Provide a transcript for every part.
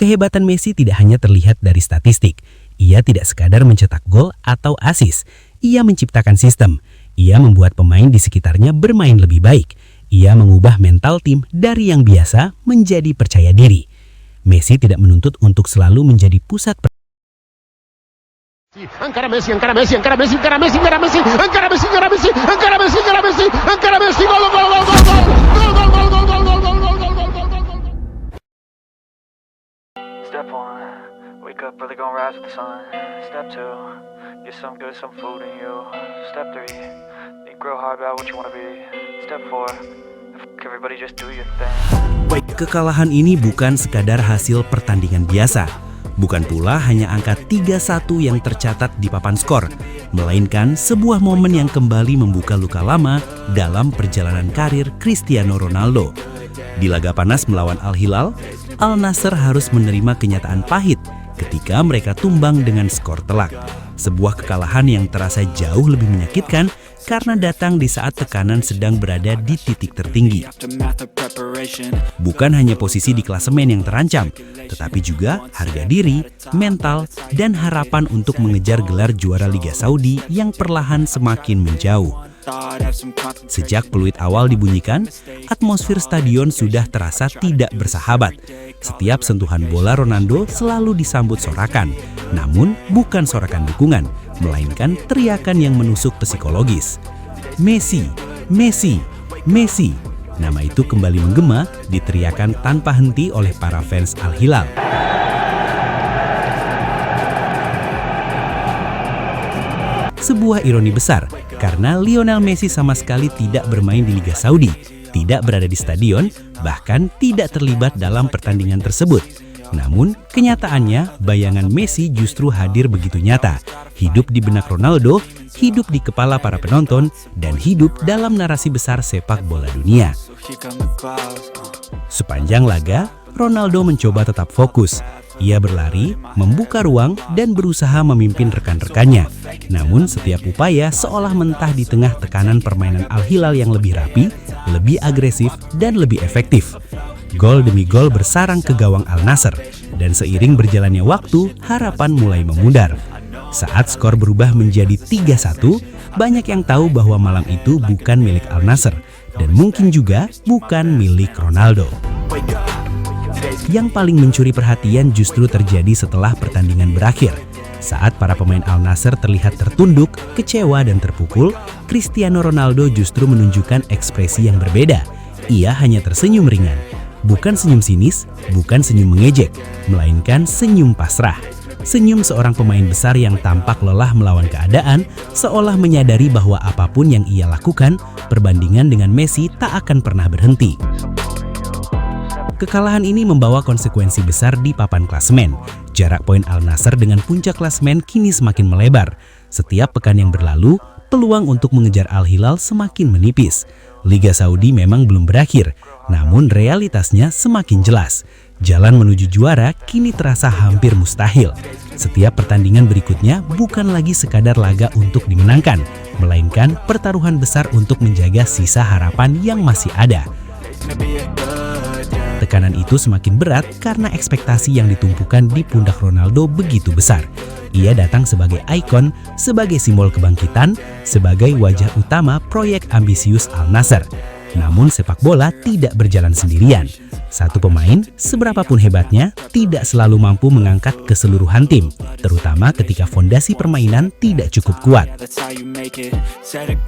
Kehebatan Messi tidak hanya terlihat dari statistik. Ia tidak sekadar mencetak gol atau assist. Ia menciptakan sistem. Ia membuat pemain di sekitarnya bermain lebih baik. Ia mengubah mental tim dari yang biasa menjadi percaya diri. Messi tidak menuntut untuk selalu menjadi pusat Encara Messi, encara Messi, encara Messi, encara Messi, encara Messi, encara Messi, encara Messi, encara Messi, encara Messi, encara Messi, gol, gol, gol, gol, gol, gol, gol, gol, gol, gol, gol, gol, gol, gol, gol. Step 1, wake up early, gonna rise with the sun. Step 2, get some good, some food in you. Step 3, think real hard about what you wanna be. Step 4, everybody just do your thing. Kekalahan ini bukan sekadar hasil pertandingan biasa. Bukan pula hanya angka 3-1 yang tercatat di papan skor, melainkan sebuah momen yang kembali membuka luka lama dalam perjalanan karir Cristiano Ronaldo. Di laga panas melawan Al Hilal, Al Nassr harus menerima kenyataan pahit ketika mereka tumbang dengan skor telak. Sebuah kekalahan yang terasa jauh lebih menyakitkan karena datang di saat tekanan sedang berada di titik tertinggi. Bukan hanya posisi di klasemen yang terancam, tetapi juga harga diri, mental, dan harapan untuk mengejar gelar juara Liga Saudi yang perlahan semakin menjauh. Sejak peluit awal dibunyikan, atmosfer stadion sudah terasa tidak bersahabat. Setiap sentuhan bola Ronaldo selalu disambut sorakan, namun bukan sorakan dukungan, melainkan teriakan yang menusuk psikologis. Messi, Messi, Messi. Nama itu kembali menggema, diteriakan tanpa henti oleh para fans Al Hilal. Sebuah ironi besar, karena Lionel Messi sama sekali tidak bermain di Liga Saudi, tidak berada di stadion, bahkan tidak terlibat dalam pertandingan tersebut. Namun, kenyataannya bayangan Messi justru hadir begitu nyata, hidup di benak Ronaldo, hidup di kepala para penonton, dan hidup dalam narasi besar sepak bola dunia. Sepanjang laga, Ronaldo mencoba tetap fokus. Ia berlari, membuka ruang, dan berusaha memimpin rekan-rekannya. Namun setiap upaya seolah mentah di tengah tekanan permainan Al Hilal yang lebih rapi, lebih agresif, dan lebih efektif. Gol demi gol bersarang ke gawang Al Nassr, dan seiring berjalannya waktu, harapan mulai memudar. Saat skor berubah menjadi 3-1, banyak yang tahu bahwa malam itu bukan milik Al Nassr, dan mungkin juga bukan milik Ronaldo. Yang paling mencuri perhatian justru terjadi setelah pertandingan berakhir. Saat para pemain Al Nassr terlihat tertunduk, kecewa dan terpukul, Cristiano Ronaldo justru menunjukkan ekspresi yang berbeda. Ia hanya tersenyum ringan. Bukan senyum sinis, bukan senyum mengejek, melainkan senyum pasrah. Senyum seorang pemain besar yang tampak lelah melawan keadaan, seolah menyadari bahwa apapun yang ia lakukan, perbandingan dengan Messi tak akan pernah berhenti. Kekalahan ini membawa konsekuensi besar di papan klasemen. Jarak poin Al Nassr dengan puncak klasemen kini semakin melebar. Setiap pekan yang berlalu, peluang untuk mengejar Al Hilal semakin menipis. Liga Saudi memang belum berakhir, namun realitasnya semakin jelas. Jalan menuju juara kini terasa hampir mustahil. Setiap pertandingan berikutnya bukan lagi sekadar laga untuk dimenangkan, melainkan pertaruhan besar untuk menjaga sisa harapan yang masih ada. Tekanan itu semakin berat karena ekspektasi yang ditumpukan di pundak Ronaldo begitu besar. Ia datang sebagai ikon, sebagai simbol kebangkitan, sebagai wajah utama proyek ambisius Al Nassr. Namun sepak bola tidak berjalan sendirian. Satu pemain, seberapapun hebatnya, tidak selalu mampu mengangkat keseluruhan tim, terutama ketika fondasi permainan tidak cukup kuat.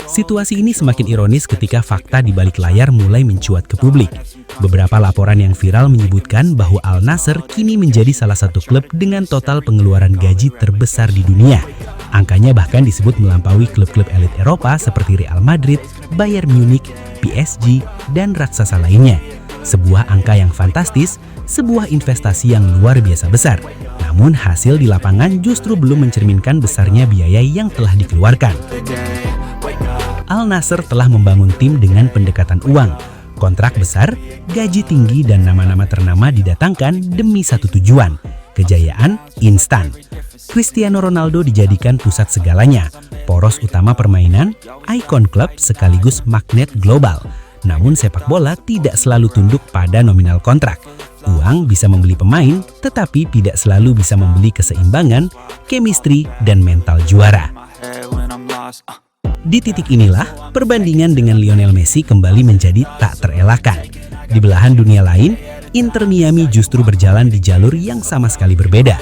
Situasi ini semakin ironis ketika fakta di balik layar mulai mencuat ke publik. Beberapa laporan yang viral menyebutkan bahwa Al Nassr kini menjadi salah satu klub dengan total pengeluaran gaji terbesar di dunia. Angkanya bahkan disebut melampaui klub-klub elit Eropa seperti Real Madrid, Bayern Munich, PSG, dan raksasa lainnya. Sebuah angka yang fantastis, sebuah investasi yang luar biasa besar. Namun hasil di lapangan justru belum mencerminkan besarnya biaya yang telah dikeluarkan. Al Nassr telah membangun tim dengan pendekatan uang. Kontrak besar, gaji tinggi, dan nama-nama ternama didatangkan demi satu tujuan, kejayaan instan. Cristiano Ronaldo dijadikan pusat segalanya, poros utama permainan, ikon klub sekaligus magnet global. Namun sepak bola tidak selalu tunduk pada nominal kontrak. Uang uang bisa membeli pemain, tetapi tidak selalu bisa membeli keseimbangan, chemistry, dan mental juara. Di titik inilah, perbandingan dengan Lionel Messi kembali menjadi tak terelakkan. Di belahan dunia lain, Inter Miami justru berjalan di jalur yang sama sekali berbeda.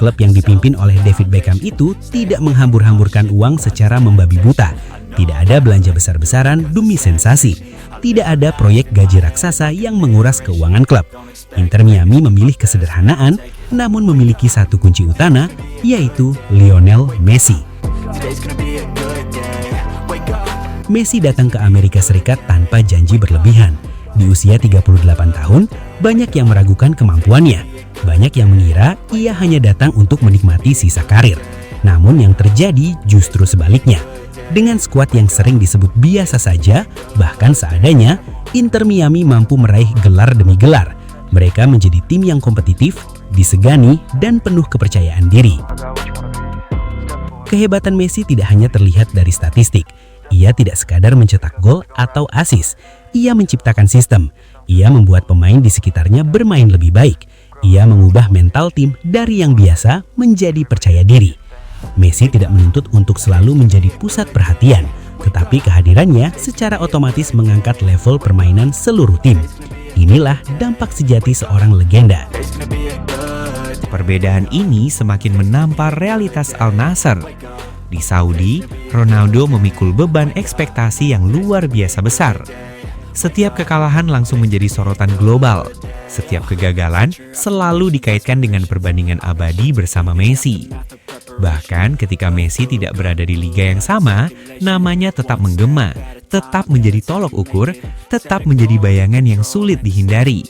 Klub yang dipimpin oleh David Beckham itu tidak menghambur-hamburkan uang secara membabi buta. Tidak ada belanja besar-besaran demi sensasi. Tidak ada proyek gaji raksasa yang menguras keuangan klub. Inter Miami memilih kesederhanaan, namun memiliki satu kunci utama, yaitu Lionel Messi. Messi datang ke Amerika Serikat tanpa janji berlebihan. Di usia 38 tahun, banyak yang meragukan kemampuannya. Banyak yang mengira ia hanya datang untuk menikmati sisa karir. Namun yang terjadi justru sebaliknya. Dengan skuad yang sering disebut biasa saja, bahkan seadanya, Inter Miami mampu meraih gelar demi gelar. Mereka menjadi tim yang kompetitif, disegani, dan penuh kepercayaan diri. Kehebatan Messi tidak hanya terlihat dari statistik. Ia tidak sekadar mencetak gol atau assist. Ia menciptakan sistem. Ia membuat pemain di sekitarnya bermain lebih baik. Ia mengubah mental tim dari yang biasa menjadi percaya diri. Messi tidak menuntut untuk selalu menjadi pusat perhatian, tetapi kehadirannya secara otomatis mengangkat level permainan seluruh tim. Inilah dampak sejati seorang legenda. Perbedaan ini semakin menampar realitas Al Nassr. Di Saudi, Ronaldo memikul beban ekspektasi yang luar biasa besar. Setiap kekalahan langsung menjadi sorotan global. Setiap kegagalan selalu dikaitkan dengan perbandingan abadi bersama Messi. Bahkan ketika Messi tidak berada di liga yang sama, namanya tetap menggema, tetap menjadi tolok ukur, tetap menjadi bayangan yang sulit dihindari.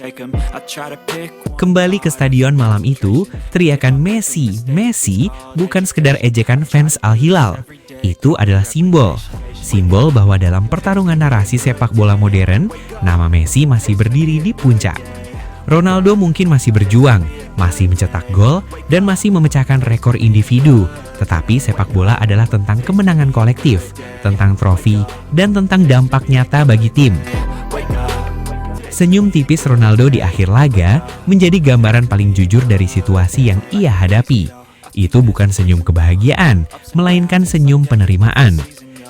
Kembali ke stadion malam itu, teriakan Messi, Messi bukan sekedar ejekan fans Al Hilal. Itu adalah simbol bahwa dalam pertarungan narasi sepak bola modern, nama Messi masih berdiri di puncak. Ronaldo mungkin masih berjuang, masih mencetak gol, dan masih memecahkan rekor individu. Tetapi sepak bola adalah tentang kemenangan kolektif, tentang trofi, dan tentang dampak nyata bagi tim. Senyum tipis Ronaldo di akhir laga menjadi gambaran paling jujur dari situasi yang ia hadapi. Itu bukan senyum kebahagiaan, melainkan senyum penerimaan.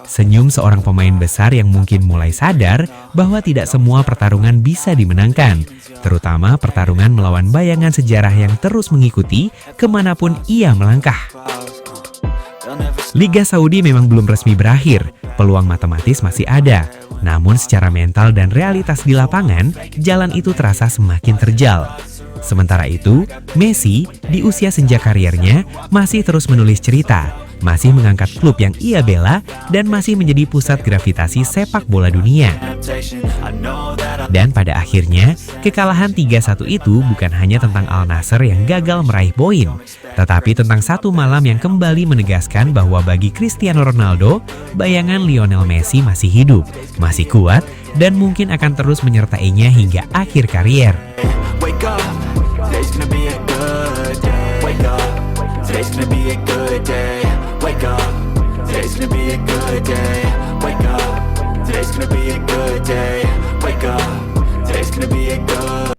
Senyum seorang pemain besar yang mungkin mulai sadar bahwa tidak semua pertarungan bisa dimenangkan, terutama pertarungan melawan bayangan sejarah yang terus mengikuti kemanapun ia melangkah. Liga Saudi memang belum resmi berakhir, peluang matematis masih ada. Namun secara mental dan realitas di lapangan, jalan itu terasa semakin terjal. Sementara itu, Messi di usia senja karirnya masih terus menulis cerita, masih mengangkat klub yang ia bela, dan masih menjadi pusat gravitasi sepak bola dunia. Dan pada akhirnya, kekalahan 3-1 itu bukan hanya tentang Al Nassr yang gagal meraih poin, tetapi tentang satu malam yang kembali menegaskan bahwa bagi Cristiano Ronaldo, bayangan Lionel Messi masih hidup, masih kuat, dan mungkin akan terus menyertainya hingga akhir karier. Today's gonna be a good day. Wake up. Today's gonna be a good day. Wake up. Today's gonna be a good day. Wake up. Today's gonna be a good day. Wake up. Today's gonna be a good.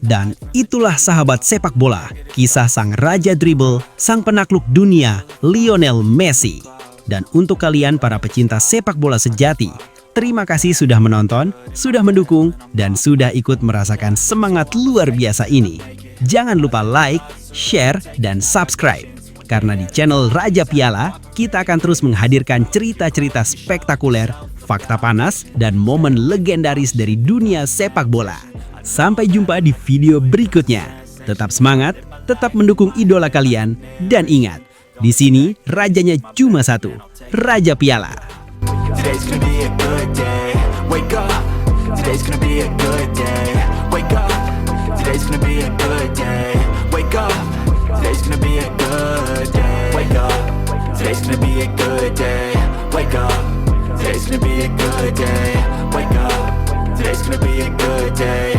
Dan itulah sahabat sepak bola, kisah sang raja dribble, sang penakluk dunia, Lionel Messi. Dan untuk kalian para pecinta sepak bola sejati, terima kasih sudah menonton, sudah mendukung, dan sudah ikut merasakan semangat luar biasa ini. Jangan lupa like, share, dan subscribe. Karena di channel Raja Piala, kita akan terus menghadirkan cerita-cerita spektakuler, fakta panas, dan momen legendaris dari dunia sepak bola. Sampai jumpa di video berikutnya. Tetap semangat, tetap mendukung idola kalian, dan ingat, di sini rajanya cuma satu, Raja Piala. Today's gonna be a good day. Wake up. Today's gonna be a good day. Wake up. Today's gonna be a good day. Wake up. Today's gonna be a good day. Wake up. Today's gonna be a good day. Wake up. Today's gonna be a good day. Wake up. Today's gonna be a good day.